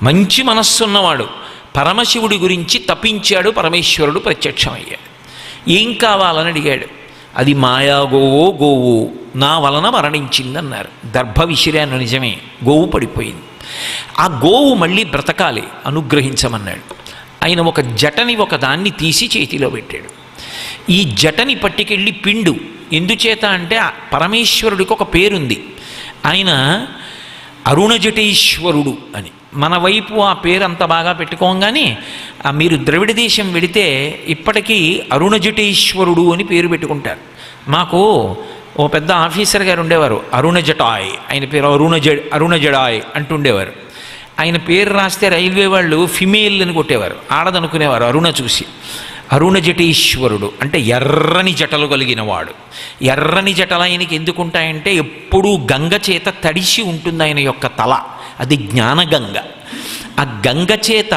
మంచి మనస్సున్నవాడు. పరమశివుడి గురించి తపించాడు. పరమేశ్వరుడు ప్రత్యక్షమయ్యాడు. ఏం కావాలని అడిగాడు. అది మాయాగోవో గోవు నా వలన మరణించిందన్నారు. దర్భ విసిరాను, నిజమే, గోవు పడిపోయింది. ఆ గోవు మళ్ళీ బ్రతకాలి, అనుగ్రహించమన్నాడు. ఆయన ఒక జటని ఒకదాన్ని తీసి చేతిలో పెట్టాడు. ఈ జటని పట్టుకెళ్ళి పిండు. ఎందుచేత అంటే పరమేశ్వరుడికి ఒక పేరుంది. ఆయన అరుణజటేశ్వరుడు అని. మన వైపు ఆ పేరు అంత బాగా పెట్టుకోగానే మీరు ద్రవిడ దేశం వెడితే ఇప్పటికీ అరుణజటేశ్వరుడు అని పేరు పెట్టుకుంటారు. మాకు ఓ పెద్ద ఆఫీసర్ గారు ఉండేవారు, అరుణజటాయ్. ఆయన పేరు అరుణజడాయ్ అంటుండేవారు. ఆయన పేరు రాస్తే రైల్వే వాళ్ళు ఫిమేల్ అని కొట్టేవారు, ఆడదనుకునేవారు. అరుణ చూసి అరుణజటేశ్వరుడు అంటే ఎర్రని జటలు కలిగిన వాడు. ఎర్రని జటలు ఆయనకి ఎందుకుంటాయంటే ఎప్పుడూ గంగ చేత తడిసి ఉంటుంది ఆయన యొక్క తల. అది జ్ఞానగంగ. ఆ గంగ చేత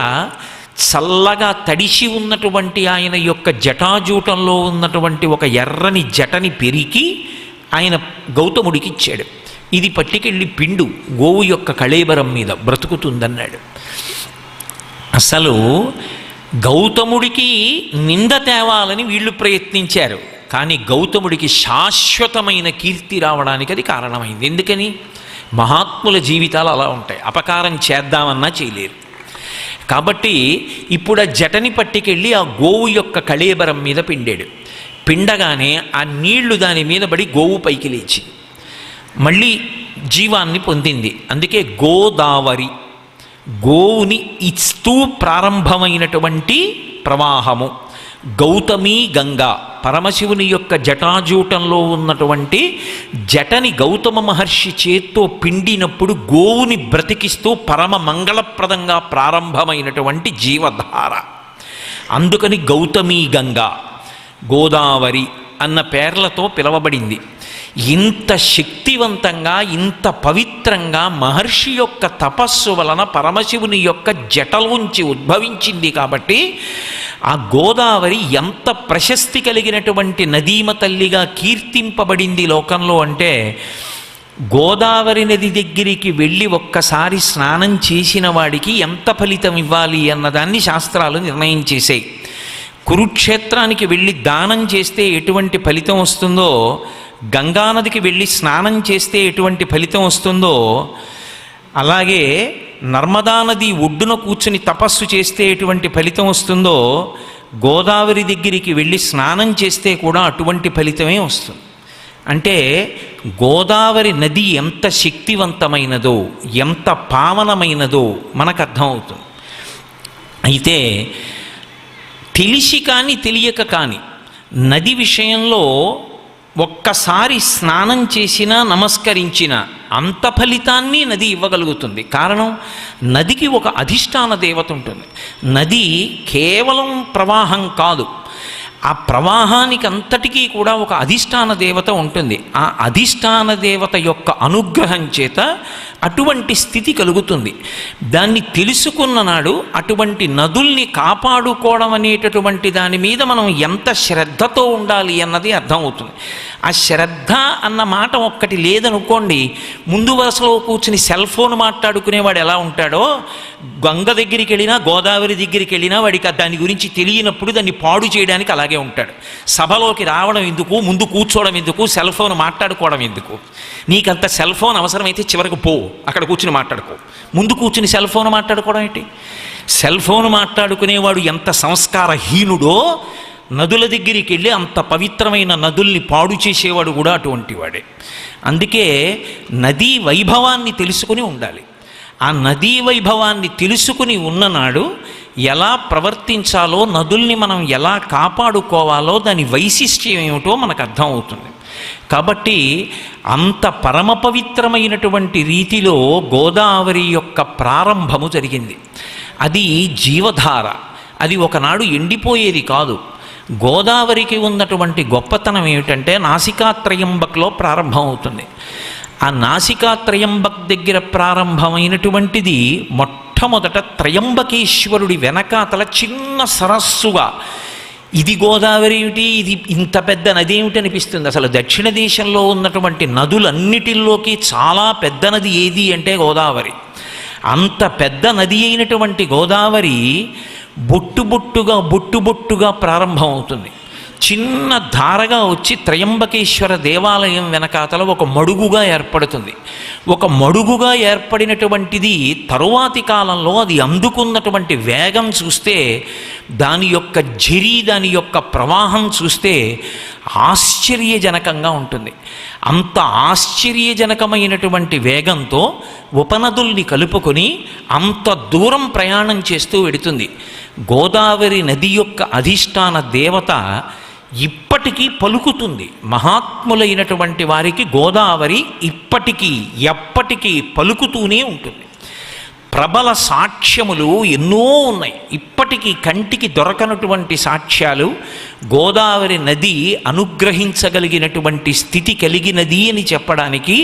చల్లగా తడిసి ఉన్నటువంటి ఆయన యొక్క జటాజూటంలో ఉన్నటువంటి ఒక ఎర్రని జటని పెరికి ఆయన గౌతముడికి ఇచ్చాడు. ఇది పట్టుకెళ్ళి పిండు, గోవు యొక్క కళేబరం మీద బ్రతుకుతుందన్నాడు. అసలు గౌతముడికి నింద తేవాలని వీళ్ళు ప్రయత్నించారు, కానీ గౌతముడికి శాశ్వతమైన కీర్తి రావడానికి అది కారణమైంది. ఎందుకని? మహాత్ముల జీవితాలు అలా ఉంటాయి, అపకారం చేద్దామన్నా చేయలేరు. కాబట్టి ఇప్పుడు ఆ జటని పట్టుకెళ్ళి ఆ గోవు యొక్క కళేబరం మీద పిండాడు. పిండగానే ఆ నీళ్లు దాని మీద పడి గోవు పైకి లేచి మళ్ళీ జీవాన్ని పొందింది. అందుకే గోదావరి, గోవుని ఇస్తూ ప్రారంభమైనటువంటి ప్రవాహము. గౌతమీ గంగా, పరమశివుని యొక్క జటాజూటంలో ఉన్నటువంటి జటని గౌతమ మహర్షి చేత్తో పిండినప్పుడు గోవుని బ్రతికిస్తూ పరమ మంగళప్రదంగా ప్రారంభమైనటువంటి జీవధార. అందుకని గౌతమీ గంగా, గోదావరి అన్న పేర్లతో పిలవబడింది. ఇంత శక్తివంతంగా, ఇంత పవిత్రంగా మహర్షి యొక్క తపస్సు వలన పరమశివుని యొక్క జటలోంచి ఉద్భవించింది. కాబట్టి ఆ గోదావరి ఎంత ప్రశస్తి కలిగినటువంటి నదీమ తల్లిగా కీర్తింపబడింది లోకంలో అంటే, గోదావరి నది దగ్గరికి వెళ్ళి ఒక్కసారి స్నానం చేసిన వాడికి ఎంత ఫలితం ఇవ్వాలి అన్నదాన్ని శాస్త్రాలు నిర్ణయం చేశాయి. కురుక్షేత్రానికి వెళ్ళి దానం చేస్తే ఎటువంటి ఫలితం వస్తుందో, గంగానదికి వెళ్ళి స్నానం చేస్తే ఎటువంటి ఫలితం వస్తుందో, అలాగే నర్మదా నది ఒడ్డున కూర్చుని తపస్సు చేస్తే ఎటువంటి ఫలితం వస్తుందో, గోదావరి దగ్గరికి వెళ్ళి స్నానం చేస్తే కూడా అటువంటి ఫలితమే వస్తుంది. అంటే గోదావరి నది ఎంత శక్తివంతమైనదో, ఎంత పావనమైనదో మనకు అర్థమవుతుంది. అయితే తెలిసి కానీ తెలియక కానీ నది విషయంలో ఒక్కసారి స్నానం చేసినా, నమస్కరించినా అంత ఫలితాన్ని నది ఇవ్వగలుగుతుంది. కారణం, నదికి ఒక అధిష్టాన దేవత ఉంటుంది. నది కేవలం ప్రవాహం కాదు, ఆ ప్రవాహానికి అంతటికీ కూడా ఒక అధిష్టాన దేవత ఉంటుంది. ఆ అధిష్టాన దేవత యొక్క అనుగ్రహం చేత అటువంటి స్థితి కలుగుతుంది. దాన్ని తెలుసుకున్న నాడు అటువంటి నదుల్ని కాపాడుకోవడం అనేటటువంటి దాని మీద మనం ఎంత శ్రద్ధతో ఉండాలి అన్నది అర్థమవుతుంది. ఆ శ్రద్ధ అన్న మాట ఒక్కటి లేదనుకోండి, ముందు వరుసలో కూర్చుని సెల్ ఫోన్ మాట్లాడుకునేవాడు ఎలా ఉంటాడో, గంగ దగ్గరికి వెళ్ళినా గోదావరి దగ్గరికి వెళ్ళినా వాడికి దాని గురించి తెలియనప్పుడు దాన్ని పాడు చేయడానికి అలాగే ఉంటాడు. సభలోకి రావడం ఎందుకు, ముందు కూర్చోవడం ఎందుకు, సెల్ ఫోన్ మాట్లాడుకోవడం ఎందుకు? నీకంత సెల్ ఫోన్ అవసరమైతే చివరికి పో, అక్కడ కూర్చుని మాట్లాడుకో. ముందు కూర్చుని సెల్ ఫోన్ మాట్లాడుకోవడం ఏంటి? సెల్ ఫోన్ మాట్లాడుకునేవాడు ఎంత సంస్కారహీనుడో, నదుల దగ్గరికి వెళ్ళి అంత పవిత్రమైన నదుల్ని పాడు చేసేవాడు కూడా అటువంటి వాడే. అందుకే నదీ వైభవాన్ని తెలుసుకుని ఉండాలి. ఆ నదీ వైభవాన్ని తెలుసుకుని ఉన్ననాడు ఎలా ప్రవర్తించాలో, నదుల్ని మనం ఎలా కాపాడుకోవాలో, దాని వైశిష్ట్యం ఏమిటో మనకు అర్థమవుతుంది. కాబట్టి అంత పరమ పవిత్రమైనటువంటి రీతిలో గోదావరి యొక్క ప్రారంభము జరిగింది. అది జీవధార, అది ఒకనాడు ఎండిపోయేది కాదు. గోదావరికి ఉన్నటువంటి గొప్పతనం ఏమిటంటే నాసికాత్రయంబక్లో ప్రారంభమవుతుంది. ఆ నాసికాత్రయంబక్ దగ్గర ప్రారంభమైనటువంటిది మొట్టమొదట త్రయంబకేశ్వరుడి వెనకాతల చిన్న సరస్సుగా, ఇది గోదావరి ఏమిటి, ఇది ఇంత పెద్ద నది ఏమిటి అనిపిస్తుంది. అసలు దక్షిణ దేశంలో ఉన్నటువంటి నదులన్నిటిల్లోకి చాలా పెద్ద నది ఏది అంటే గోదావరి. అంత పెద్ద నది అయినటువంటి గోదావరి బొట్టుబొట్టుగా ప్రారంభమవుతుంది. చిన్న ధారగా వచ్చి త్రయంబకేశ్వర దేవాలయం వెనకాతల ఒక మడుగుగా ఏర్పడుతుంది. ఒక మడుగుగా ఏర్పడినటువంటిది తరువాతి కాలంలో అది అందుకున్నటువంటి వేగం చూస్తే, దాని యొక్క దాని యొక్క ప్రవాహం చూస్తే ఆశ్చర్యజనకంగా ఉంటుంది. అంత ఆశ్చర్యజనకమైనటువంటి వేగంతో ఉపనదుల్ని కలుపుకొని అంత దూరం ప్రయాణం చేస్తూ వెడుతుంది. గోదావరి నది యొక్క అధిష్టాన దేవత ఇప్పటికీ పలుకుతుంది. మహాత్ములైనటువంటి వారికి గోదావరి ఇప్పటికీ ఎప్పటికీ పలుకుతూనే ఉంటుంది. ప్రబల సాక్ష్యములు ఎన్నో ఉన్నాయి. ఇప్పటికీ కంటికి దొరకనటువంటి సాక్ష్యాలు గోదావరి నది అనుగ్రహించగలిగినటువంటి స్థితి కలిగినది అని చెప్పడానికి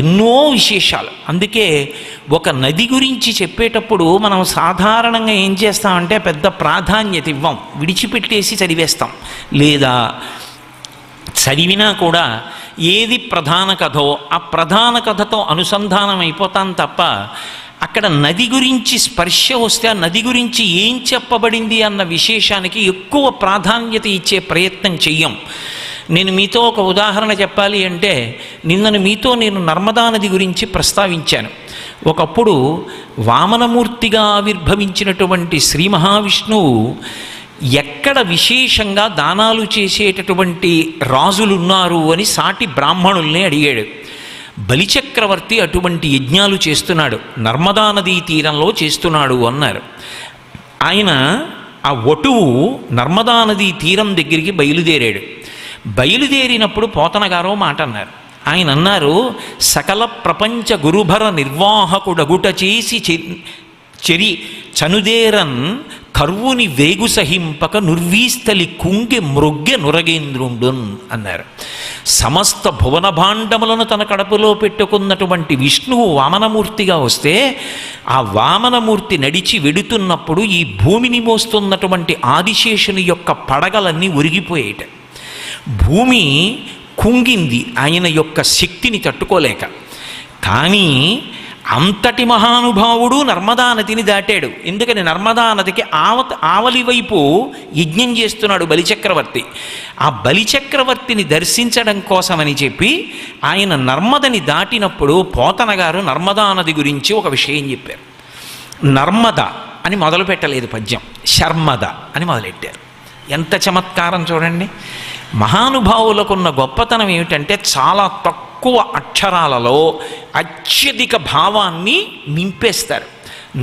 ఎన్నో విశేషాలు. అందుకే ఒక నది గురించి చెప్పేటప్పుడు మనం సాధారణంగా ఏం చేస్తామంటే పెద్ద ప్రాధాన్యత ఇవ్వం, విడిచిపెట్టేసి చదివేస్తాం. లేదా చదివినా కూడా ఏది ప్రధాన కథో ఆ ప్రధాన కథతో అనుసంధానం అయిపోతాం తప్ప అక్కడ నది గురించి స్పర్శ వస్తే ఆ నది గురించి ఏం చెప్పబడింది అన్న విశేషానికి ఎక్కువ ప్రాధాన్యత ఇచ్చే ప్రయత్నం చెయ్యం. నేను మీతో ఒక ఉదాహరణ చెప్పాలి అంటే, మీతో నేను నర్మదా నది గురించి ప్రస్తావించాను. ఒకప్పుడు వామనమూర్తిగా ఆవిర్భవించినటువంటి శ్రీ మహావిష్ణువు ఎక్కడ విశేషంగా దానాలు చేసేటటువంటి రాజులున్నారు అని సాటి బ్రాహ్మణుల్ని అడిగాడు. బలిచక్రవర్తి అటువంటి యజ్ఞాలు చేస్తున్నాడు, నర్మదా నదీ తీరంలో చేస్తున్నాడు అన్నారు. ఆయన ఆ వటువు నర్మదా నదీ తీరం దగ్గరికి బయలుదేరాడు. బయలుదేరినప్పుడు పోతన గారో మాట అన్నారు. ఆయన అన్నారు, సకల ప్రపంచ గురుభర నిర్వాహకుడగుట చేసి చెరి చనుదేరన్ కర్వుని వేగు సహింపక నుర్వీస్థలి కుంగి మృగ్గె నురగేంద్రుండున్ అన్నారు. సమస్త భువన భాండములను తన కడుపులో పెట్టుకున్నటువంటి విష్ణువు వామనమూర్తిగా వస్తే ఆ వామనమూర్తి నడిచి వెడుతున్నప్పుడు ఈ భూమిని మోస్తున్నటువంటి ఆదిశేషుని యొక్క పడగలన్నీ ఒరిగిపోయేట. భూమి కుంగింది ఆయన యొక్క శక్తిని తట్టుకోలేక. కానీ అంతటి మహానుభావుడు నర్మదా నదిని దాటాడు. ఎందుకని నర్మదా నదికి ఆవలి వైపు యజ్ఞం చేస్తున్నాడు బలిచక్రవర్తి. ఆ బలిచక్రవర్తిని దర్శించడం కోసమని చెప్పి ఆయన నర్మదని దాటినప్పుడు పోతన గారు నర్మదా నది గురించి ఒక విషయం చెప్పారు. నర్మద అని మొదలు పెట్టలేదు పద్యం, శర్మద అని మొదలెట్టారు. ఎంత చమత్కారం చూడండి. మహానుభావులకున్న గొప్పతనం ఏమిటంటే చాలా తక్కువ అక్షరాలలో అత్యధిక భావాన్ని నింపేస్తారు.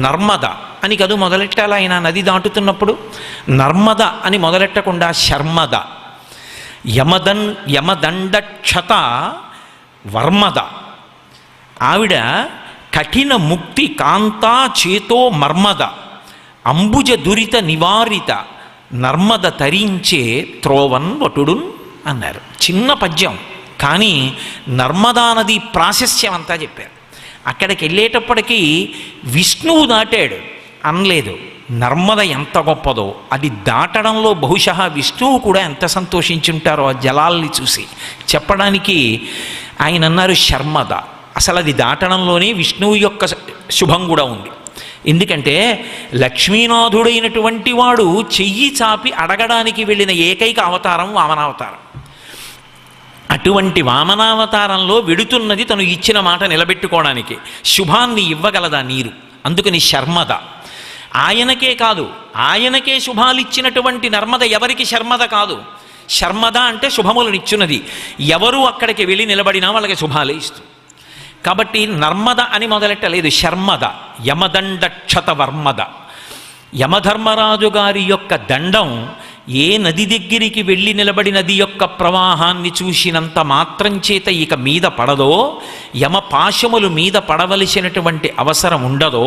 నర్మద అని కదూ మొదలెట్టాలి ఆయన నది దాటుతున్నప్పుడు. నర్మద అని మొదలెట్టకుండా శర్మద, యమదండక్షత వర్మద. ఆవిడ కఠిన ముక్తి కాంతా చేతో మర్మద, అంబుజ దురిత నివారిత నర్మద తరించే త్రోవన్ వటుడున్ అన్నారు. చిన్న పద్యం, కానీ నర్మదా నది ప్రాశస్యం అంతా చెప్పారు. అక్కడికి వెళ్ళేటప్పటికీ విష్ణువు దాటాడు అనలేదు. నర్మద ఎంత గొప్పదో అది దాటడంలో బహుశా విష్ణువు కూడా ఎంత సంతోషించుంటారో ఆ జలాల్ని చూసి చెప్పడానికి ఆయన అన్నారు శర్మద. అసలు అది దాటడంలోనే విష్ణువు యొక్క శుభం కూడా ఉంది. ఎందుకంటే లక్ష్మీనాథుడైనటువంటి వాడు చెయ్యి చాపి అడగడానికి వెళ్ళిన ఏకైక అవతారం వామనావతారం. అటువంటి వామనావతారంలో వెడుతున్నది తను ఇచ్చిన మాట నిలబెట్టుకోవడానికి. శుభాన్ని ఇవ్వగలదా నీరు, అందుకని శర్మద. ఆయనకే కాదు, ఆయనకే శుభాలిచ్చినటువంటి నర్మద ఎవరికి శర్మద కాదు. శర్మద అంటే శుభములనిచ్చున్నది. ఎవరు అక్కడికి వెళ్ళి నిలబడినా వాళ్ళకి శుభాలే ఇస్తుంది. కాబట్టి నర్మద అని మొదలెట్టలేదు, శర్మద. యమదండక్షత వర్మద. యమధర్మరాజు గారి యొక్క దండం ఏ నది దగ్గరికి వెళ్ళి నిలబడి నది యొక్క ప్రవాహాన్ని చూసినంత మాత్రం చేత ఇక మీద పడదో, యమపాశములు మీద పడవలసినటువంటి అవసరం ఉండదో,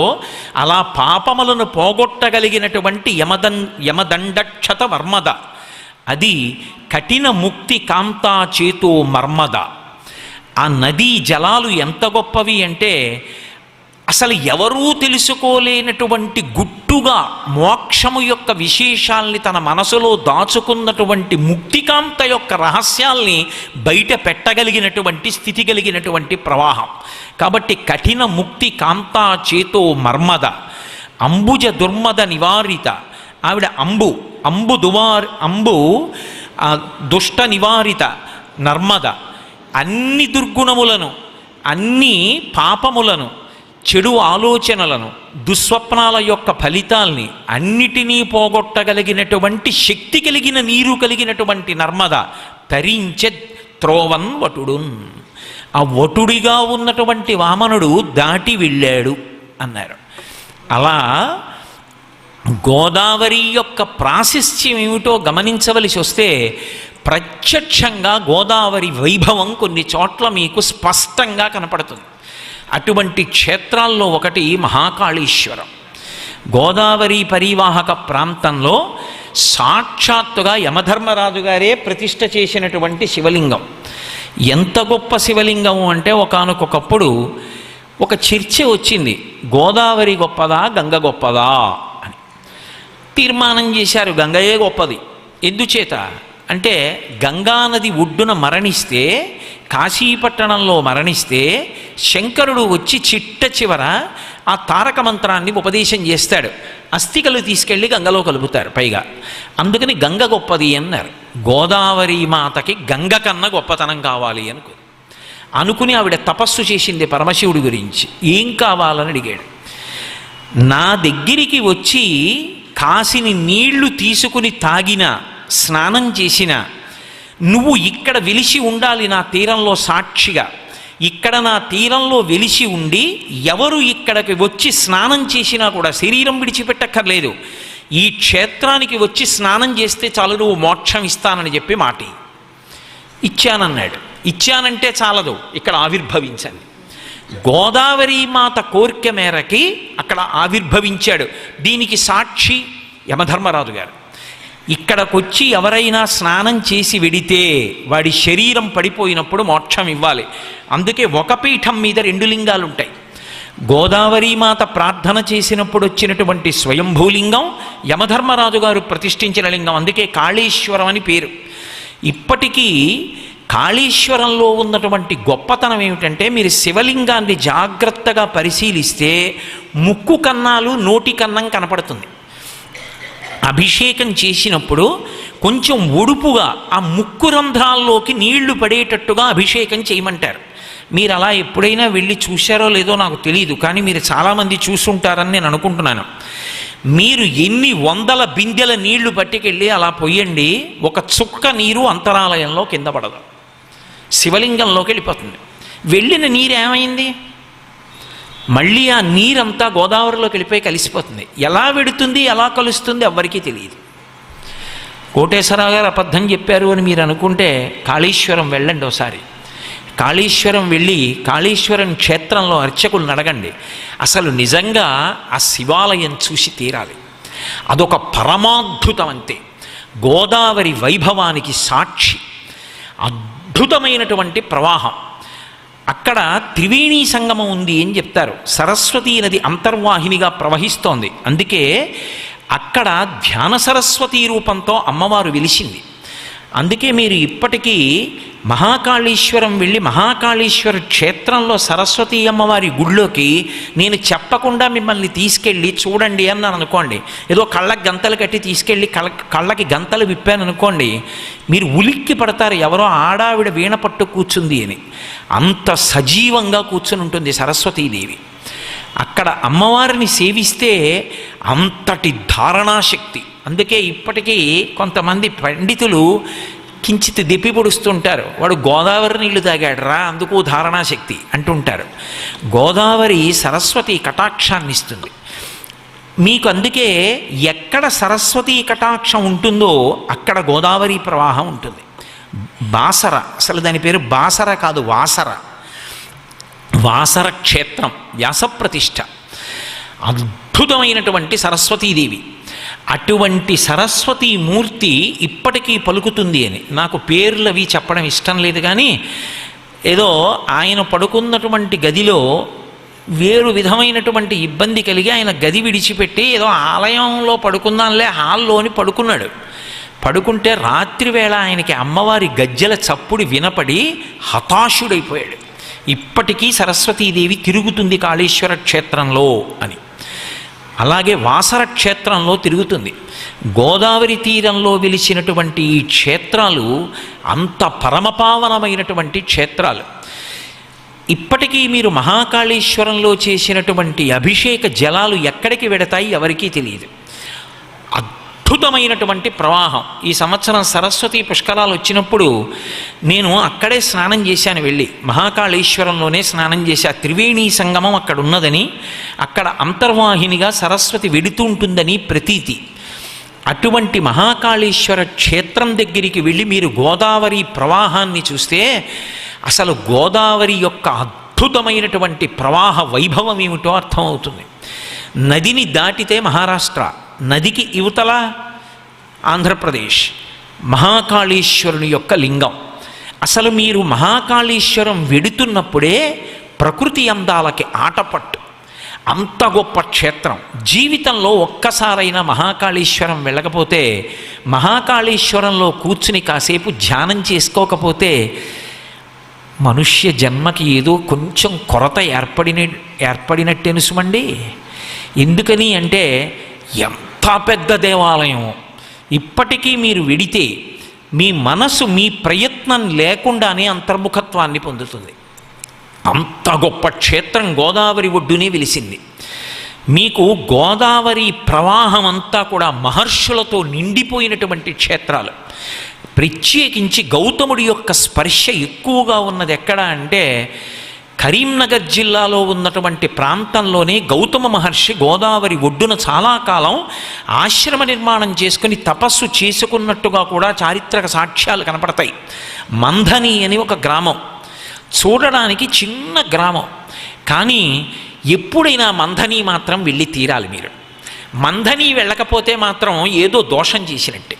అలా పాపములను పోగొట్టగలిగినటువంటి యమదండక్షత వర్మద. అది కఠిన ముక్తి కాంతా చేతో మర్మద. ఆ నదీ జలాలు ఎంత గొప్పవి అంటే అసలు ఎవరూ తెలుసుకోలేనటువంటి గుట్టుగా మోక్షము యొక్క విశేషాల్ని తన మనసులో దాచుకున్నటువంటి ముక్తికాంత యొక్క రహస్యాల్ని బయట పెట్టగలిగినటువంటి స్థితి కలిగినటువంటి ప్రవాహం. కాబట్టి కఠిన ముక్తి కాంతా చేతో మర్మద అంబుజ దుర్మద నివారిత. ఆవిడ అంబు దుష్ట నివారిత నర్మద. అన్ని దుర్గుణములను, అన్ని పాపములను, చెడు ఆలోచనలను, దుస్వప్నాల యొక్క ఫలితాల్ని అన్నిటినీ పోగొట్టగలిగినటువంటి శక్తి కలిగిన నీరు కలిగినటువంటి నర్మద తరించె త్రోవన్ వటుడున్. ఆ వటుడిగా ఉన్నటువంటి వామనుడు దాటి వెళ్ళాడు అన్నారు. అలా గోదావరి యొక్క ప్రాశస్త్యం ఏమిటో గమనించవలసి వస్తే ప్రత్యక్షంగా గోదావరి వైభవం కొన్ని చోట్ల మీకు స్పష్టంగా కనపడుతుంది. అటువంటి క్షేత్రాల్లో ఒకటి మహాకాళేశ్వరం. గోదావరి పరివాహక ప్రాంతంలో సాక్షాత్తుగా యమధర్మరాజు గారే ప్రతిష్ఠ చేసినటువంటి శివలింగం. ఎంత గొప్ప శివలింగం అంటే ఒకానొకప్పుడు ఒక చర్చ వచ్చింది, గోదావరి గొప్పదా గంగ గొప్పదా అని. తీర్మానం చేశారు గంగయే గొప్పది. ఎందుచేత అంటే గంగానది ఒడ్డున మరణిస్తే, కాశీపట్టణంలో మరణిస్తే శంకరుడు వచ్చి చిట్ట చివర ఆ తారక మంత్రాన్ని ఉపదేశం చేస్తాడు. అస్థికలు తీసుకెళ్ళి గంగలో కలుపుతారు పైగా. అందుకని గంగ గొప్పది అన్నారు. గోదావరి మాతకి గంగ కన్నా గొప్పతనం కావాలి అనుకుని ఆవిడ తపస్సు చేసింది పరమశివుడి గురించి. ఏం కావాలని అడిగాడు. నా దగ్గరికి వచ్చి కాసిని నీళ్లు తీసుకుని తాగిన, స్నానం చేసిన, నువ్వు ఇక్కడ వెలిసి ఉండాలి నా తీరంలో సాక్షిగా. ఇక్కడ నా తీరంలో వెలిసి ఉండి ఎవరు ఇక్కడికి వచ్చి స్నానం చేసినా కూడా శరీరం విడిచిపెట్టక్కర్లేదు, ఈ క్షేత్రానికి వచ్చి స్నానం చేస్తే చాలు, నువ్వు మోక్షం ఇస్తానని చెప్పి మాట ఇచ్చానన్నాడు. ఇచ్చానంటే చాలదు, ఇక్కడ ఆవిర్భవించండి. గోదావరి మాత కోరిక మేరకి అక్కడ ఆవిర్భవించాడు. దీనికి సాక్షి యమధర్మరాజు గారు. ఇక్కడికొచ్చి ఎవరైనా స్నానం చేసి వెడితే వాడి శరీరం పడిపోయినప్పుడు మోక్షం ఇవ్వాలి. అందుకే ఒక పీఠం మీద 2 లింగాలు ఉంటాయి. గోదావరి మాత ప్రార్థన చేసినప్పుడు వచ్చినటువంటి స్వయంభూలింగం, యమధర్మరాజు గారు ప్రతిష్ఠించిన లింగం. అందుకే కాళేశ్వరం అని పేరు. ఇప్పటికీ కాళేశ్వరంలో ఉన్నటువంటి గొప్పతనం ఏమిటంటే, మీరు శివలింగాన్ని జాగ్రత్తగా పరిశీలిస్తే ముక్కు కన్నాలు, నోటి కన్నం కనపడుతుంది. అభిషేకం చేసినప్పుడు కొంచెం ఒడుపుగా ఆ ముక్కు రంధ్రాల్లోకి నీళ్లు పడేటట్టుగా అభిషేకం చేయమంటారు. మీరు అలా ఎప్పుడైనా వెళ్ళి చూశారో లేదో నాకు తెలియదు, కానీ మీరు చాలామంది చూసుంటారని నేను అనుకుంటున్నాను. మీరు ఎన్ని వందల బిందెల నీళ్లు పట్టుకెళ్ళి అలా పొయ్యండి, ఒక చుక్క నీరు అంతరాలయంలో కింద పడదు, శివలింగంలోకి వెళ్ళిపోతుంది. వెళ్ళిన నీరు ఏమైంది? మళ్ళీ ఆ నీరంతా గోదావరిలోకి వెళ్ళిపోయి కలిసిపోతుంది. ఎలా వెడుతుంది, ఎలా కలుస్తుంది ఎవ్వరికీ తెలియదు. కోటేశ్వరరావు గారు అబద్ధం చెప్పారు అని మీరు అనుకుంటే కాళేశ్వరం వెళ్ళండి ఒకసారి. కాళేశ్వరం వెళ్ళి కాళేశ్వరం క్షేత్రంలో అర్చకులను అడగండి. అసలు నిజంగా ఆ శివాలయం చూసి తీరాలి. అదొక పరమాద్భుతం. అంతే, గోదావరి వైభవానికి సాక్షి. అద్భుతమైనటువంటి ప్రవాహం. అక్కడ త్రివేణీ సంగమం ఉంది అని చెప్తారు. సరస్వతీ నది అంతర్వాహినిగా ప్రవహిస్తోంది. అందుకే అక్కడ ధ్యాన సరస్వతీ రూపంతో అమ్మవారు వెలిసింది. అందుకే మీరు ఇప్పటికీ మహాకాళేశ్వరం వెళ్ళి మహాకాళేశ్వర క్షేత్రంలో సరస్వతీ అమ్మవారి గుడిలోకి నేను చెప్పకుండా మిమ్మల్ని తీసుకెళ్ళి చూడండి అన్నాను అనుకోండి, ఏదో కళ్ళకి గంతలు కట్టి తీసుకెళ్ళి కళ్ళకి గంతలు విప్పాను అనుకోండి, మీరు ఉలిక్కి పడతారు, ఎవరో ఆడావిడ వీణ పట్టు కూర్చుంది అని. అంత సజీవంగా కూర్చుని ఉంటుంది సరస్వతీదేవి. అక్కడ అమ్మవారిని సేవిస్తే అంతటి ధారణాశక్తి. అందుకే ఇప్పటికీ కొంతమంది పండితులు కించిత్ దెప్పి పొడుస్తుంటారు, వాడు గోదావరి నీళ్లు తాగాడరా అందుకు ధారణాశక్తి అంటుంటారు. గోదావరి సరస్వతి కటాక్షాన్ని ఇస్తుంది మీకు. అందుకే ఎక్కడ సరస్వతీ కటాక్షం ఉంటుందో అక్కడ గోదావరి ప్రవాహం ఉంటుంది. బాసర, అసలు దాని పేరు బాసర కాదు, వాసర. వాసర క్షేత్రం, వ్యాసప్రతిష్ఠ, అద్భుతమైనటువంటి సరస్వతీదేవి. అటువంటి సరస్వతీమూర్తి ఇప్పటికీ పలుకుతుంది అని. నాకు పేర్లు అవి చెప్పడం ఇష్టం లేదు, కానీ ఏదో ఆయన పడుకున్నటువంటి గదిలో వేరు విధమైనటువంటి ఇబ్బంది కలిగి ఆయన గది విడిచిపెట్టి ఏదో ఆలయంలో పడుకుందాంలే హాల్లోని పడుకున్నాడు. పడుకుంటే రాత్రివేళ ఆయనకి అమ్మవారి గజ్జెల చప్పుడు వినపడి హతాశుడైపోయాడు. ఇప్పటికీ సరస్వతీదేవి తిరుగుతుంది కాళేశ్వర క్షేత్రంలో అని. అలాగే వాసర క్షేత్రంలో తిరుగుతుంది. గోదావరి తీరంలో వెలిసినటువంటి ఈ క్షేత్రాలు అంత పరమపావనమైనటువంటి క్షేత్రాలు. ఇప్పటికీ మీరు మహాకాళేశ్వరంలో చేసినటువంటి అభిషేక జలాలు ఎక్కడికి వెడతాయి ఎవరికీ తెలియదు. అద్భుతమైనటువంటి ప్రవాహం. ఈ సంవత్సరం సరస్వతి పుష్కరాలు వచ్చినప్పుడు నేను అక్కడే స్నానం చేశాను. వెళ్ళి మహాకాళేశ్వరంలోనే స్నానం చేశా. త్రివేణీ సంగమం అక్కడ ఉన్నదని, అక్కడ అంతర్వాహినిగా సరస్వతి వెడుతూ ఉంటుందని ప్రతీతి. అటువంటి మహాకాళేశ్వర క్షేత్రం దగ్గరికి వెళ్ళి మీరు గోదావరి ప్రవాహాన్ని చూస్తే అసలు గోదావరి యొక్క అద్భుతమైనటువంటి ప్రవాహ వైభవం ఏమిటో అర్థమవుతుంది. నదిని దాటితే మహారాష్ట్ర, నదికి యువతల ఆంధ్రప్రదేశ్, మహాకాళేశ్వరుని యొక్క లింగం. అసలు మీరు మహాకాళేశ్వరం వెడుతున్నప్పుడే ప్రకృతి అందాలకి ఆటపట్టు. అంత గొప్ప క్షేత్రం. జీవితంలో ఒక్కసారైనా మహాకాళేశ్వరం వెళ్ళకపోతే, మహాకాళేశ్వరంలో కూర్చుని కాసేపు ధ్యానం చేసుకోకపోతే మనుష్య జన్మకి ఏదో కొంచెం కొరత ఏర్పడినట్టెనుసుమండి. ఎందుకని అంటే ఎంత పెద్ద దేవాలయం. ఇప్పటికీ మీరు వెడితే మీ మనసు మీ ప్రయత్నం లేకుండానే అంతర్ముఖత్వాన్ని పొందుతుంది. అంత గొప్ప క్షేత్రం గోదావరి ఒడ్డునే వెలిసింది. మీకు గోదావరి ప్రవాహం అంతా కూడా మహర్షులతో నిండిపోయినటువంటి క్షేత్రాలు. ప్రత్యేకించి గౌతముడి యొక్క స్పర్శ ఎక్కువగా ఉన్నది ఎక్కడ అంటే కరీంనగర్ జిల్లాలో ఉన్నటువంటి ప్రాంతంలోనే గౌతమ మహర్షి గోదావరి ఒడ్డున చాలా కాలం ఆశ్రమ నిర్మాణం చేసుకుని తపస్సు చేసుకున్నట్టుగా కూడా చారిత్రక సాక్ష్యాలు కనపడతాయి. మంథని అని ఒక గ్రామం, చూడడానికి చిన్న గ్రామం, కానీ ఎప్పుడైనా మంథని మాత్రం వెళ్ళి తీరాలి మీరు. మంథని వెళ్ళకపోతే మాత్రం ఏదో దోషం చేసినట్టే.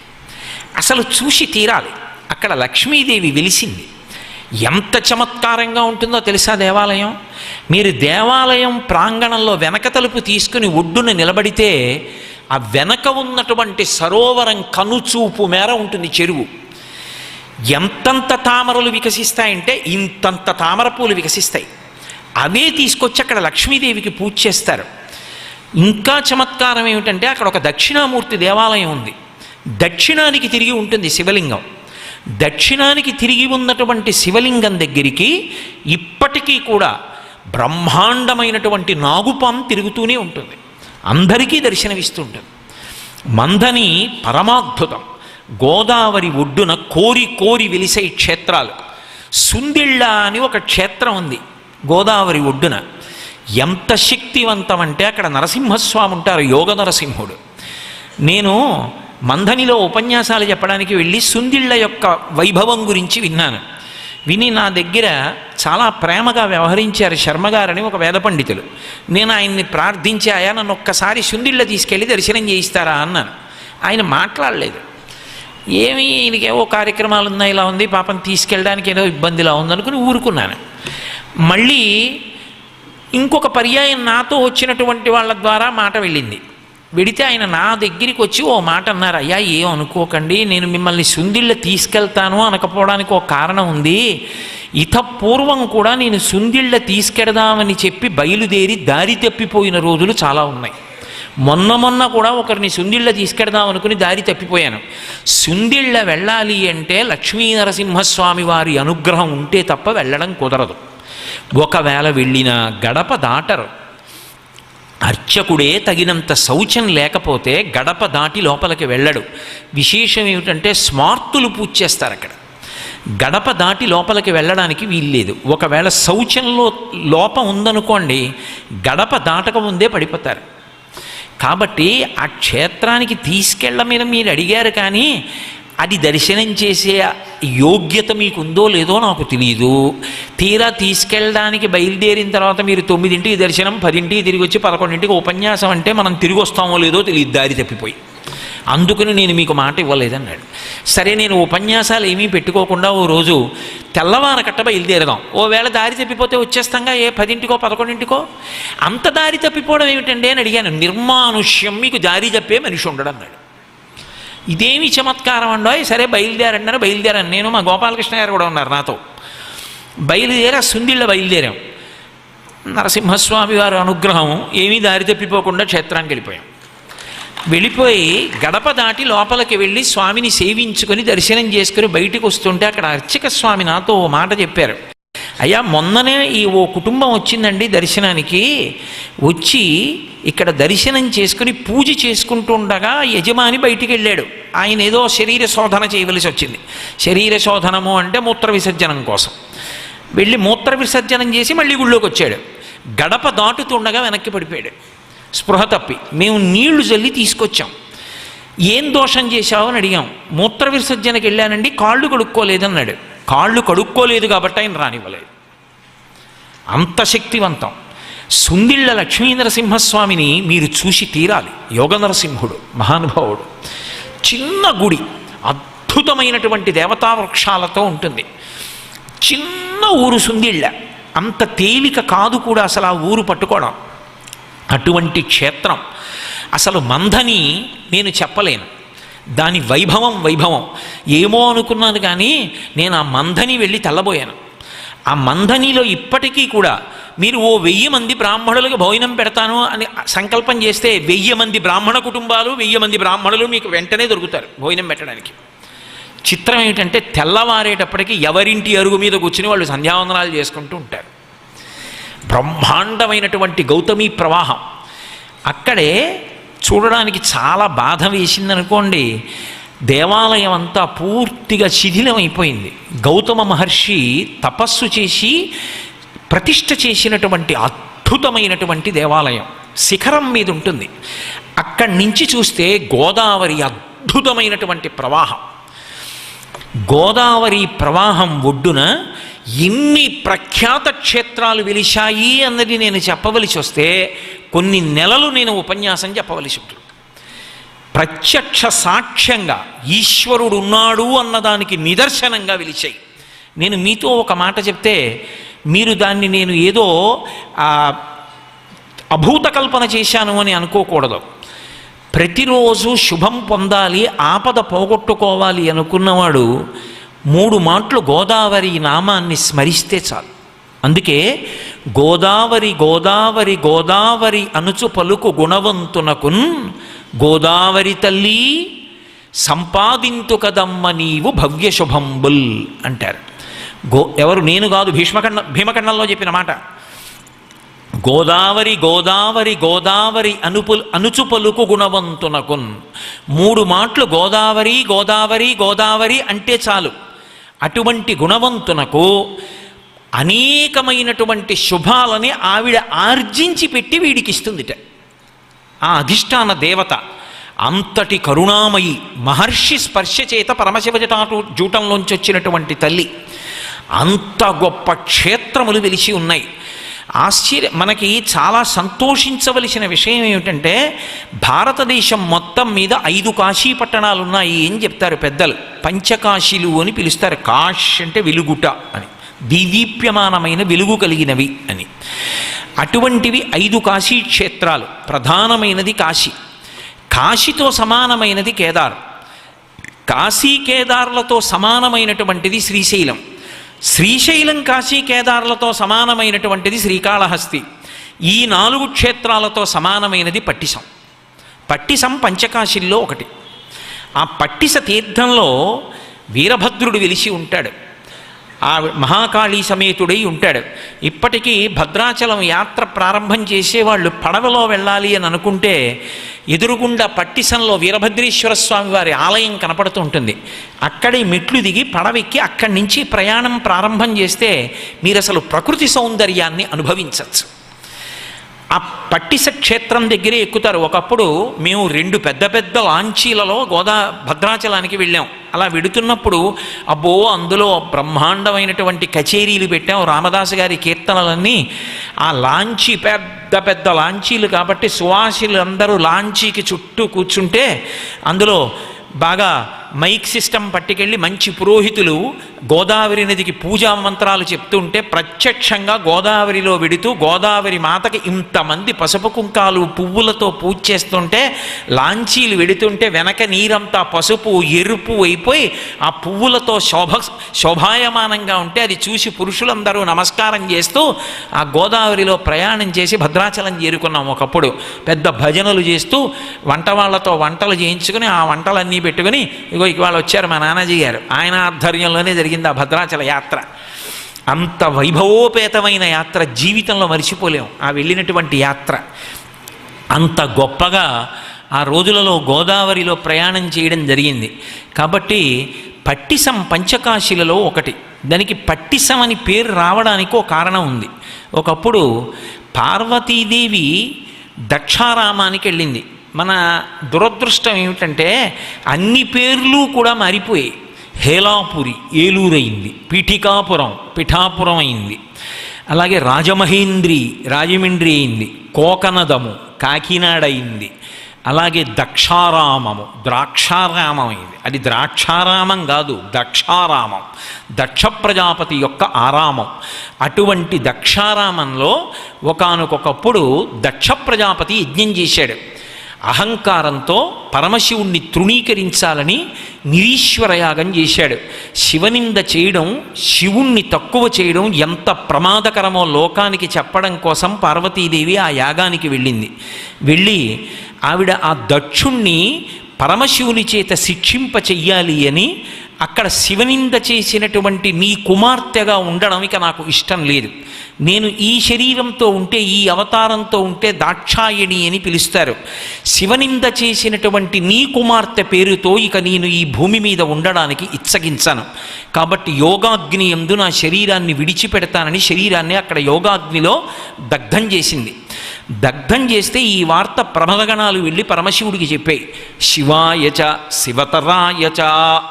అసలు చూసి తీరాలి. అక్కడ లక్ష్మీదేవి వెలిసింది. ఎంత చమత్కారంగా ఉంటుందో తెలుసా దేవాలయం. మీరు దేవాలయం ప్రాంగణంలో వెనక తలుపు తీసుకుని ఒడ్డున నిలబడితే ఆ వెనక ఉన్నటువంటి సరోవరం కనుచూపు మేర ఉంటుంది చెరువు. ఎంతంత తామరలు వికసిస్తాయంటే ఇంతంత తామర పూలు వికసిస్తాయి. అవే తీసుకొచ్చి అక్కడ లక్ష్మీదేవికి పూజ చేస్తారు. ఇంకా చమత్కారం ఏమిటంటే అక్కడ ఒక దక్షిణామూర్తి దేవాలయం ఉంది. దక్షిణానికి తిరిగి ఉంటుంది శివలింగం. దక్షిణానికి తిరిగి ఉన్నటువంటి శివలింగం దగ్గరికి ఇప్పటికీ కూడా బ్రహ్మాండమైనటువంటి నాగుపాం తిరుగుతూనే ఉంటుంది. అందరికీ దర్శనమిస్తుంటుంది. మంథని పరమాద్భుతం. గోదావరి ఒడ్డున కోరి కోరి వెలిసే క్షేత్రాలు. సుందిళ్ళ అని ఒక క్షేత్రం ఉంది గోదావరి ఒడ్డున. ఎంత శక్తివంతం అంటే అక్కడ నరసింహస్వామి ఉంటారు, యోగ నరసింహుడు. నేను మంథనిలో ఉపన్యాసాలు చెప్పడానికి వెళ్ళి సుందిళ్ళ యొక్క వైభవం గురించి విన్నాను. విని నా దగ్గర చాలా ప్రేమగా వ్యవహరించారు శర్మగారని ఒక వేద పండితులు. నేను ఆయన్ని ప్రార్థించి, ఆయా నన్ను ఒక్కసారి సుందిళ్ళ తీసుకెళ్ళి దర్శనం చేయిస్తారా అన్నాను. ఆయన మాట్లాడలేదు. ఏమి ఈయనకేవో కార్యక్రమాలు ఉన్నాయి, ఇలా ఉంది, పాపం తీసుకెళ్ళడానికి ఏదో ఇబ్బందిలా ఉందనుకుని ఊరుకున్నాను. మళ్ళీ ఇంకొక పర్యాయం నాతో వచ్చినటువంటి వాళ్ళ ద్వారా మాట వెళ్ళింది. వెడితే ఆయన నా దగ్గరికి వచ్చి ఓ మాట అన్నారు. అయ్యా ఏం అనుకోకండి, నేను మిమ్మల్ని సుందిళ్ళ తీసుకెళ్తాను అనకపోవడానికి ఒక కారణం ఉంది. పూర్వం కూడా నేను సుందిళ్ళ తీసుకెడదామని చెప్పి బయలుదేరి దారి తప్పిపోయిన రోజులు చాలా ఉన్నాయి. మొన్న కూడా ఒకరిని సుందిళ్ళ తీసుకెడదాం అనుకుని దారి తప్పిపోయాను. సుందిళ్ళ వెళ్ళాలి అంటే లక్ష్మీ నరసింహస్వామి వారి అనుగ్రహం ఉంటే తప్ప వెళ్ళడం కుదరదు. ఒకవేళ వెళ్ళినా గడప దాటరు. అర్చకుడే తగినంత శౌచం లేకపోతే గడప దాటి లోపలికి వెళ్ళడు. విశేషం ఏమిటంటే స్మార్తులు పూజ చేస్తారు అక్కడ. గడప దాటి లోపలికి వెళ్ళడానికి వీల్లేదు. ఒకవేళ శౌచంలో లోపం ఉందనుకోండి, గడప దాటక ముందే పడిపోతారు. కాబట్టి ఆ క్షేత్రానికి తీసుకెళ్ళమని మీరు అడిగారు, కానీ అది దర్శనం చేసే యోగ్యత మీకు ఉందో లేదో నాకు తెలియదు. తీరా తీసుకెళ్ళడానికి బయలుదేరిన తర్వాత మీరు 9ంటికి దర్శనం, 10ంటికి తిరిగి వచ్చి 11ంటికి ఉపన్యాసం అంటే మనం తిరిగి వస్తామో లేదో తెలియదు దారి తప్పిపోయి. అందుకని నేను మీకు మాట ఇవ్వలేదన్నాడు. సరే నేను ఉపన్యాసాలు ఏమీ పెట్టుకోకుండా ఓ రోజు తెల్లవారకట్ట బయలుదేరదాం, ఓవేళ దారి తప్పిపోతే వచ్చేస్తాంగా, ఏ 10కో 11కో. అంత దారి తప్పిపోవడం ఏమిటండి అని అడిగాను. నిర్మానుష్యం, మీకు దారి తప్పే మనిషి ఉండడం అన్నాడు. ఇదేమి చమత్కారం అండో. సరే బయలుదేరండి అని బయలుదేరాను. నేను, మా గోపాలకృష్ణ గారు కూడా ఉన్నారు నాతో. బయలుదేరా సుందిళ్ళ బయలుదేరాం. నరసింహస్వామి వారి అనుగ్రహం, ఏమీ దారి తప్పిపోకుండా క్షేత్రానికి వెళ్ళిపోయాం. వెళ్ళిపోయి గడప దాటి లోపలికి వెళ్ళి స్వామిని సేవించుకొని దర్శనం చేసుకుని బయటికి వస్తుంటే అక్కడ అర్చక స్వామి నాతో ఓ మాట చెప్పారు. అయ్యా, మొన్ననే ఓ కుటుంబం వచ్చిందండి దర్శనానికి. వచ్చి ఇక్కడ దర్శనం చేసుకుని పూజ చేసుకుంటూ ఉండగా యజమాని బయటికి వెళ్ళాడు. ఆయన ఏదో శరీర శోధన చేయవలసి వచ్చింది. శరీర శోధనము అంటే మూత్ర విసర్జనం కోసం వెళ్ళి మూత్ర విసర్జనం చేసి మళ్ళీ గుళ్ళోకి వచ్చాడు. గడప దాటుతుండగా వెనక్కి పడిపోయాడు, స్పృహ తప్పి. మేము నీళ్లు జల్లి తీసుకొచ్చాం. ఏం దోషం చేశావు అని అడిగాం. మూత్ర విసర్జనకి వెళ్ళానండి, కాళ్ళు కడుక్కోలేదన్నాడు. కాళ్ళు కడుక్కోలేదు కాబట్టి ఆయన రానివ్వలేదు. అంత శక్తివంతం. సుందిళ్ళ లక్ష్మీనరసింహస్వామిని మీరు చూసి తీరాలి. యోగ నరసింహుడు, మహానుభావుడు. చిన్న గుడి, అద్భుతమైనటువంటి దేవతా వృక్షాలతో ఉంటుంది. చిన్న ఊరు సుందిళ్ళ. అంత తేలిక కాదు కూడా అసలు ఆ ఊరు పట్టుకోవడం. అటువంటి క్షేత్రం. అసలు మందని నేను చెప్పలేను. దాని వైభవం ఏమో అనుకున్నాను, కానీ నేను ఆ మందని వెళ్ళి తెల్లబోయాను. ఆ మందనిలో ఇప్పటికీ కూడా మీరు ఓ 1000 మంది బ్రాహ్మణులకు భోజనం పెడతాను అని సంకల్పం చేస్తే 1000 మంది బ్రాహ్మణ కుటుంబాలు, 1000 మంది బ్రాహ్మణులు మీకు వెంటనే దొరుకుతారు భోజనం పెట్టడానికి. చిత్రం ఏమిటంటే తెల్లవారేటప్పటికి ఎవరింటి అరుగు మీద కూర్చుని వాళ్ళు సంధ్యావందనాలు చేసుకుంటూ ఉంటారు. బ్రహ్మాండమైనటువంటి గౌతమీ ప్రవాహం. అక్కడే చూడడానికి చాలా బాధ వేసిందనుకోండి. దేవాలయం అంతా పూర్తిగా శిథిలమైపోయింది. గౌతమ మహర్షి తపస్సు చేసి ప్రతిష్ఠ చేసినటువంటి అద్భుతమైనటువంటి దేవాలయం శిఖరం మీద ఉంటుంది. అక్కడి నుంచి చూస్తే గోదావరి అద్భుతమైనటువంటి ప్రవాహం. గోదావరి ప్రవాహం ఒడ్డున ఎన్ని ప్రఖ్యాత క్షేత్రాలు వెలిశాయి అన్నది నేను చెప్పవలసి వస్తే కొన్ని నెలలు నేను ఉపన్యాసం చెప్పవలసి ఉంటుంది. ప్రత్యక్ష సాక్ష్యంగా ఈశ్వరుడు ఉన్నాడు అన్నదానికి నిదర్శనంగా వెలిచాయి. నేను మీతో ఒక మాట చెప్తే మీరు దాన్ని నేను ఏదో అభూత కల్పన చేశాను అని అనుకోకూడదు. ప్రతిరోజు శుభం పొందాలి, ఆపద పోగొట్టుకోవాలి అనుకున్నవాడు 3 మాటలు గోదావరి నామాన్ని స్మరిస్తే చాలు. అందుకే గోదావరి గోదావరి గోదావరి అనుచు పలుకు గుణవంతునకున్ గోదావరి తల్లి సంపాదింతు కదమ్మ నీవు భవ్య శుభంబుల్ అంటారు. ఎవరు? నేను కాదు, భీమఖండంలో చెప్పిన మాట. గోదావరి గోదావరి గోదావరి అనుచు పలుకు గుణవంతునకున్. 3 మాటలు గోదావరి గోదావరి గోదావరి అంటే చాలు. అటువంటి గుణవంతునకు అనేకమైనటువంటి శుభాలని ఆవిడ ఆర్జించి పెట్టి వీడికి ఇస్తుందిట. ఆ అధిష్టాన దేవత అంతటి కరుణామయి, మహర్షి స్పర్శ చేత పరమశివ జూటంలోంచి వచ్చినటువంటి తల్లి. అంత గొప్ప క్షేత్రములు వెలిసి ఉన్నాయి. మనకి చాలా సంతోషించవలసిన విషయం ఏమిటంటే భారతదేశం మొత్తం మీద 5 కాశీ పట్టణాలు ఉన్నాయి అని చెప్తారు పెద్దలు. పంచకాశీలు అని పిలుస్తారు. కాష్ అంటే వెలుగుట అని, దీదీప్యమానమైన వెలుగు కలిగినవి అని. అటువంటివి 5 కాశీ క్షేత్రాలు. ప్రధానమైనది కాశీ. కాశీతో సమానమైనది కేదార్. కాశీ కేదార్లతో సమానమైనటువంటిది శ్రీశైలం. శ్రీశైలం కాశీ కేదార్లతో సమానమైనటువంటిది శ్రీకాళహస్తి. ఈ 4 క్షేత్రాలతో సమానమైనది పట్టిసం. పట్టిసం పంచకాశీల్లో ఒకటి. ఆ పట్టిస తీర్థంలో వీరభద్రుడు వెలిసి ఉంటాడు. ఆ మహాకాళీ సమేతుడై ఉంటాడు. ఇప్పటికీ భద్రాచలం యాత్ర ప్రారంభం చేసేవాళ్ళు పడవలో వెళ్ళాలి అని అనుకుంటే ఎదురుగుండా పట్టిసంలో వీరభద్రేశ్వర స్వామి వారి ఆలయం కనపడుతూ ఉంటుంది. అక్కడే మెట్లు దిగి పడవెక్కి అక్కడి నుంచి ప్రయాణం ప్రారంభం చేస్తే మీరు అసలు ప్రకృతి సౌందర్యాన్ని అనుభవించవచ్చు. ఆ పట్టిస క్షేత్రం దగ్గరే ఎక్కుతారు. ఒకప్పుడు మేము 2 పెద్ద పెద్ద లాంచీలలో భద్రాచలానికి వెళ్ళాం. అలా వెడుతున్నప్పుడు అబ్బో అందులో బ్రహ్మాండమైనటువంటి కచేరీలు పెట్టాం. రామదాసు గారి కీర్తనలన్నీ ఆ లాంచీ పెద్ద పెద్ద లాంచీలు కాబట్టి సువాసిలు అందరూ లాంచీకి చుట్టూ కూర్చుంటే అందులో బాగా మైక్ సిస్టమ్ పట్టుకెళ్ళి మంచి పురోహితులు గోదావరి నదికి పూజా మంత్రాలు చెప్తుంటే ప్రత్యక్షంగా గోదావరిలో వెడుతూ గోదావరి మాతకి ఇంతమంది పసుపు కుంకాలు పువ్వులతో పూజ చేస్తుంటే లాంచీలు వెడుతుంటే వెనక నీరంతా పసుపు ఎరుపు అయిపోయి ఆ పువ్వులతో శోభాయమానంగా ఉంటే అది చూసి పురుషులందరూ నమస్కారం చేస్తూ ఆ గోదావరిలో ప్రయాణం చేసి భద్రాచలం చేరుకున్నాం. ఒకప్పుడు పెద్ద భజనలు చేస్తూ వంట వాళ్ళతో వంటలు చేయించుకుని ఆ వంటలన్నీ పెట్టుకుని ఇగో ఇవాళ వచ్చారు మా నానాజీ గారు, ఆయన ఆధ్వర్యంలోనే జరిగింది ఆ భద్రాచల యాత్ర. అంత వైభవోపేతమైన యాత్ర జీవితంలో మరిచిపోలేం ఆ వెళ్ళినటువంటి యాత్ర. అంత గొప్పగా ఆ రోజులలో గోదావరిలో ప్రయాణం చేయడం జరిగింది. కాబట్టి పట్టిసం పంచకాశీలలో ఒకటి. దానికి పట్టిసం అని పేరు రావడానికి ఒక కారణం ఉంది. ఒకప్పుడు పార్వతీదేవి దక్షారామానికి వెళ్ళింది. మన దురదృష్టం ఏమిటంటే అన్ని పేర్లు కూడా మారిపోయాయి. హేలాపురి ఏలూరు అయింది, పీఠికాపురం పిఠాపురం అయింది, అలాగే రాజమహేంద్రి రాజమండ్రి అయింది, కోకనదము కాకినాడ అయింది, అలాగే దక్షారామము ద్రాక్షారామం అయింది. అది ద్రాక్షారామం కాదు, దక్షారామం, దక్ష ప్రజాపతి యొక్క ఆరామం. అటువంటి దక్షారామంలో ఒకానొకప్పుడు దక్ష ప్రజాపతి యజ్ఞం చేశాడు. అహంకారంతో పరమశివుణ్ణి తృణీకరించాలని నిరీశ్వరయాగం చేశాడు. శివనింద చేయడం, శివుణ్ణి తక్కువ చేయడం ఎంత ప్రమాదకరమో లోకానికి చెప్పడం కోసం పార్వతీదేవి ఆ యాగానికి వెళ్ళింది. వెళ్ళి ఆవిడ ఆ దక్షుణ్ణి పరమశివుని చేత శిక్షింప చెయ్యాలి అని అక్కడ శివనింద చేసినటువంటి నీ కుమార్తెగా ఉండడం ఇక నాకు ఇష్టం లేదు, నేను ఈ శరీరంతో ఉంటే ఈ అవతారంతో ఉంటే దాక్షాయణి అని పిలుస్తారు, శివనింద చేసినటువంటి నీ కుమార్తె పేరుతో ఇక నేను ఈ భూమి మీద ఉండడానికి ఇచ్చగించను, కాబట్టి యోగాగ్ని యందు నా శరీరాన్ని విడిచిపెడతానని శరీరాన్ని అక్కడ యోగాగ్నిలో దగ్ధం చేసింది. దగ్ధం చేస్తే ఈ వార్త ప్రమదగణాలు వెళ్ళి పరమశివుడికి చెప్పాయి. శివాయచ శివతరాయచ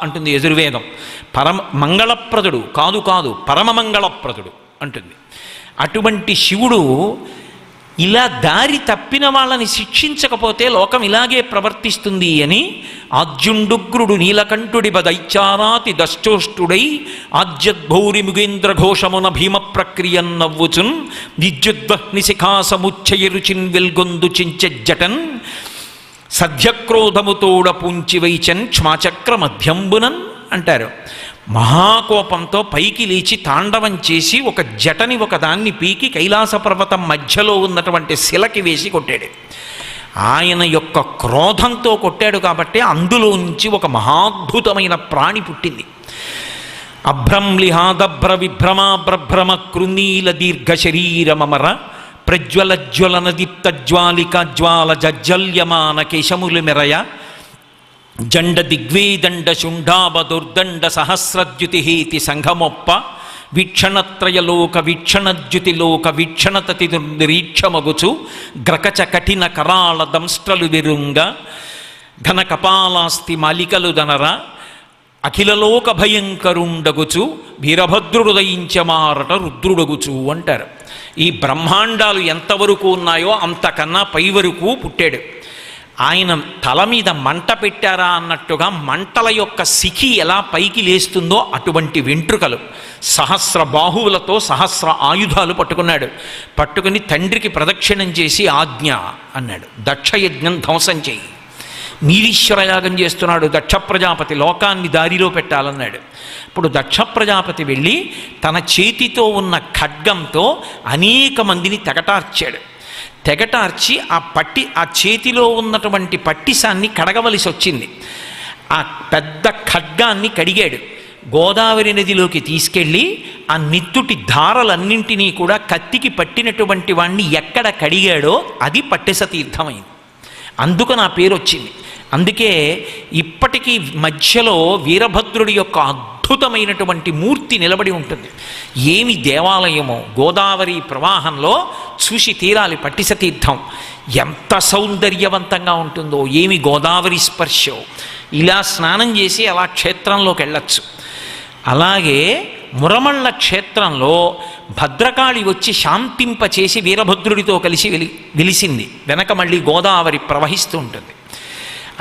అంటుంది యజుర్వేదం. మంగళప్రదుడు కాదు కాదు పరమమంగళప్రదుడు అంటుంది. అటువంటి శివుడు ఇలా దారి తప్పిన వాళ్ళని శిక్షించకపోతే లోకం ఇలాగే ప్రవర్తిస్తుంది అని ఆద్యుండుగ్రుడు నీలకంఠుడి బదైచారాతి దష్టోష్టుడై ఆద్యద్భౌరి ముగేంద్ర ఘోషమున భీమ ప్రక్రియన్ నవ్వుచున్ విద్యుద్వహ్నిశిఖాసముచ్చయరుచిన్ వెల్గొందు చించెజ్జటన్ సధ్యక్రోధముతోడ పూంచి వైచన్ క్షమాచక్ర మధ్యంబునన్ అంటారు. మహాకోపంతో పైకి లేచి తాండవం చేసి ఒక జటని ఒకదాన్ని పీకి కైలాస పర్వతం మధ్యలో ఉన్నటువంటి శిలకి వేసి కొట్టాడు. ఆయన యొక్క క్రోధంతో కొట్టాడు కాబట్టి అందులోంచి ఒక మహాద్భుతమైన ప్రాణి పుట్టింది. అభ్రంలిహాదభ్ర విభ్రమాభ్రభ్రమ కృనీల దీర్ఘ శరీరమర ప్రజ్వలజ్వలన దీప్తజ్వాలిక జ్వాల జజ్జల్యమాన కేశములు మెరయ జండ దిగ్వేదండ శుంఠాబదుర్దండ సహస్రద్యుతిహేతి సంఘమొప్ప వీక్షణత్రయలోక వీక్షణద్యుతిలోక వీక్షణతతి నిరీక్షమగుచు గ్రకచ కఠిన కరాళ దంస్ట్రలు విరుంగ ఘన కపాలాస్తి మాలికలు దనర అఖిలలోక భయంకరుండగుచు వీరభద్రుడు దయించమారట రుద్రుడగుచు అంటారు. ఈ బ్రహ్మాండాలు ఎంతవరకు ఉన్నాయో అంతకన్నా పై వరకు పుట్టాడు. ఆయన తల మీద మంట పెట్టారా అన్నట్టుగా మంటల యొక్క శిఖి ఎలా పైకి లేస్తుందో అటువంటి వెంట్రుకలు, సహస్ర బాహువులతో సహస్ర ఆయుధాలు పట్టుకున్నాడు. పట్టుకుని తండ్రికి ప్రదక్షిణం చేసి ఆజ్ఞ అన్నాడు, దక్షయజ్ఞం ధ్వంసం చేయి. నీరీశ్వరయాగం చేస్తున్నాడు దక్ష ప్రజాపతి, లోకాన్ని దారిలో పెట్టాలన్నాడు. ఇప్పుడు దక్ష ప్రజాపతి వెళ్ళి తన చేతితో ఉన్న ఖడ్గంతో అనేక మందిని తెగటార్చాడు. తెగటార్చి ఆ చేతిలో ఉన్నటువంటి పట్టిసాన్ని కడగవలసి వచ్చింది. ఆ పెద్ద ఖడ్గాన్ని కడిగాడు. గోదావరి నదిలోకి తీసుకెళ్ళి ఆ నిత్తుటి ధారలన్నింటినీ కూడా కత్తికి పట్టినటువంటి వాణ్ణి ఎక్కడ కడిగాడో అది పట్టిస తీర్థమైంది. అందుకు నా పేరు వచ్చింది. అందుకే ఇప్పటికీ మధ్యలో వీరభద్రుడి యొక్క అద్భుతమైనటువంటి మూర్తి నిలబడి ఉంటుంది. ఏమి దేవాలయమో గోదావరి ప్రవాహంలో చూసి తీరాలి. పట్టిస తీర్థం ఎంత సౌందర్యవంతంగా ఉంటుందో, ఏమి గోదావరి స్పర్శో. ఇలా స్నానం చేసి అలా క్షేత్రంలోకి వెళ్ళచ్చు. అలాగే మురమళ్ళ క్షేత్రంలో భద్రకాళి వచ్చి శాంతింపచేసి వీరభద్రుడితో కలిసి వెలిసింది. వెనక మళ్ళీ గోదావరి ప్రవహిస్తూ ఉంటుంది.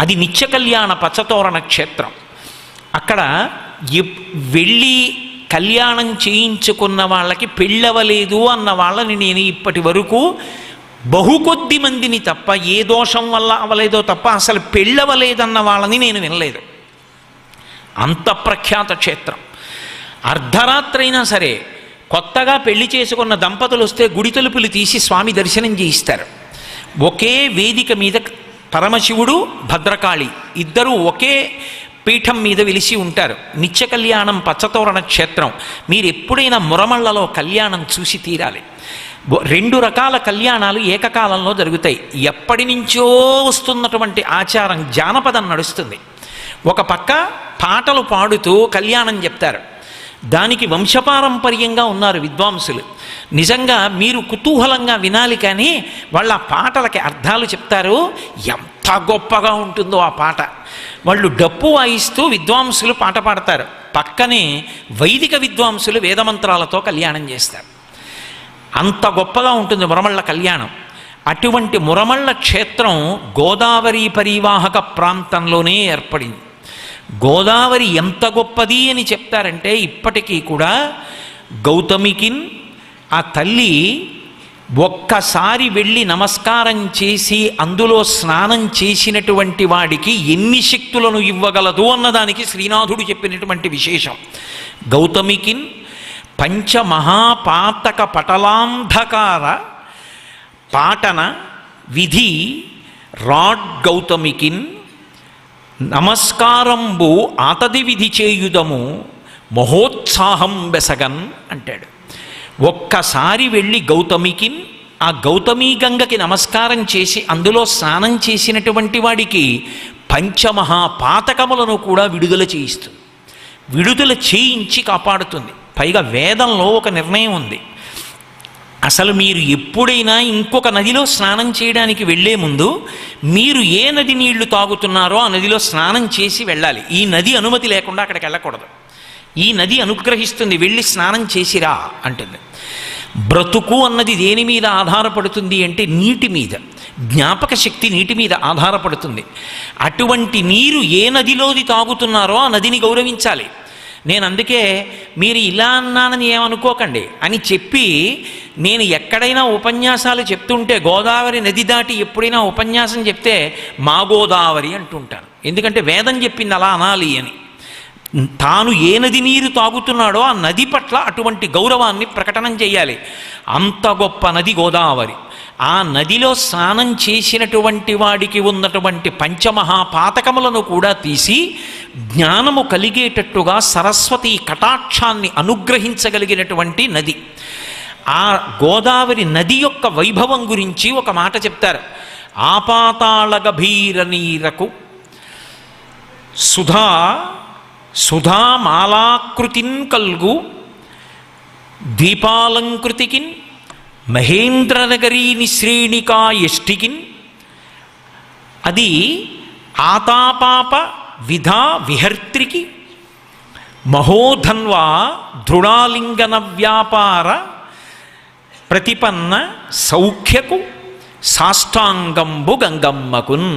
అది నిత్య కళ్యాణ పచ్చతోరణ క్షేత్రం. అక్కడ వెళ్ళి కళ్యాణం చేయించుకున్న వాళ్ళకి పెళ్ళవలేదు అన్న వాళ్ళని నేను ఇప్పటి వరకు బహుకొద్ది మందిని తప్ప, ఏ దోషం వల్ల అవలేదో తప్ప అసలు పెళ్ళవలేదన్న వాళ్ళని నేను వినలేదు. అంత ప్రఖ్యాత క్షేత్రం. అర్ధరాత్రి అయినా సరే కొత్తగా పెళ్లి చేసుకున్న దంపతులు వస్తే గుడి తలుపులు తీసి స్వామి దర్శనం చేయిస్తారు. ఒకే వేదిక మీద పరమశివుడు, భద్రకాళి ఇద్దరూ ఒకే పీఠం మీద వెలిసి ఉంటారు. నిత్య కళ్యాణం పచ్చతోరణ క్షేత్రం. మీరు ఎప్పుడైనా మురమళ్ళలో కళ్యాణం చూసి తీరాలి. 2 రకాల కళ్యాణాలు ఏకకాలంలో జరుగుతాయి. ఎప్పటి నుంచో వస్తున్నటువంటి ఆచారం, జానపదం నడుస్తుంది. ఒక పక్క పాటలు పాడుతూ కళ్యాణం చెప్తారు. దానికి వంశపారంపర్యంగా ఉన్నారు విద్వాంసులు. నిజంగా మీరు కుతూహలంగా వినాలి, కానీ వాళ్ళ పాటలకి అర్థాలు చెప్తారు. ఎంత గొప్పగా ఉంటుందో ఆ పాట. వాళ్ళు డప్పు వాయిస్తూ విద్వాంసులు పాట పాడతారు. పక్కనే వైదిక విద్వాంసులు వేదమంత్రాలతో కళ్యాణం చేస్తారు. అంత గొప్పగా ఉంటుంది మురమళ్ళ కళ్యాణం. అటువంటి మురమళ్ళ క్షేత్రం గోదావరి పరివాహక ప్రాంతంలోనే ఏర్పడింది. గోదావరి ఎంత గొప్పది అని చెప్తారంటే, ఇప్పటికీ కూడా గౌతమికిన్ ఆ తల్లి ఒక్కసారి వెళ్ళి నమస్కారం చేసి అందులో స్నానం చేసినటువంటి వాడికి ఎన్ని శక్తులను ఇవ్వగలదు అన్నదానికి శ్రీనాథుడు చెప్పినటువంటి విశేషం. గౌతమికిన్ పంచమహాపాతక పటలాంధకార పాటన విధి రాడ్ గౌతమికిన్ నమస్కారంబు ఆతది విధి చేయుదము మహోత్సాహం బెసగన్ అంటాడు. ఒక్కసారి వెళ్ళి గౌతమికిన్ ఆ గౌతమీ గంగకి నమస్కారం చేసి అందులో స్నానం చేసినటువంటి వాడికి పంచమహాపాతకములను కూడా విడుదల చేయిస్తుంది. విడుదల చేయించి కాపాడుతుంది. పైగా వేదంలో ఒక నిర్ణయం ఉంది. అసలు మీరు ఎప్పుడైనా ఇంకొక నదిలో స్నానం చేయడానికి వెళ్ళే ముందు మీరు ఏ నది నీళ్లు తాగుతున్నారో ఆ నదిలో స్నానం చేసి వెళ్ళాలి. ఈ నది అనుమతి లేకుండా అక్కడికి వెళ్ళకూడదు. ఈ నది అనుగ్రహిస్తుంది, వెళ్ళి స్నానం చేసిరా అంటుంది. బ్రతుకు అన్నది దేని మీద ఆధారపడుతుంది అంటే నీటి మీద. జ్ఞాపక శక్తి నీటి మీద ఆధారపడుతుంది. అటువంటి నీరు ఏ నదిలోది తాగుతున్నారో ఆ నదిని గౌరవించాలి. నేను అందుకే మీరు ఇలా అన్నానని ఏమనుకోకండి అని చెప్పి, నేను ఎక్కడైనా ఉపన్యాసాలు చెప్తుంటే గోదావరి నది దాటి ఎప్పుడైనా ఉపన్యాసం చెప్తే మా గోదావరి అంటుంటాను. ఎందుకంటే వేదం చెప్పింది అలా అనాలి అని. తాను ఏ నది నీరు తాగుతున్నాడో ఆ నది పట్ల అటువంటి గౌరవాన్ని ప్రకటన చేయాలి. అంత గొప్ప నది గోదావరి. ఆ నదిలో స్నానం చేసినటువంటి వాడికి ఉన్నటువంటి పంచమహాపాతకములను కూడా తీసి జ్ఞానము కలిగేటట్టుగా సరస్వతి కటాక్షాన్ని అనుగ్రహించగలిగినటువంటి నది. ఆ గోదావరి నది యొక్క వైభవం గురించి ఒక మాట చెప్తారు. ఆపాతాళ గభీర నీరకు సుధామాలాకృతిన్ కల్గు దీపాలంకృతికిన్ మహేంద్రనగరీని శ్రేణికా యష్టికిన్ అది ఆతాపాప విధా విహర్త్రికి మహోధన్వా దృఢాలింగన వ్యాపార ప్రతిపన్న సౌఖ్యకు సాష్టాంగంబు గంగమ్మకున్.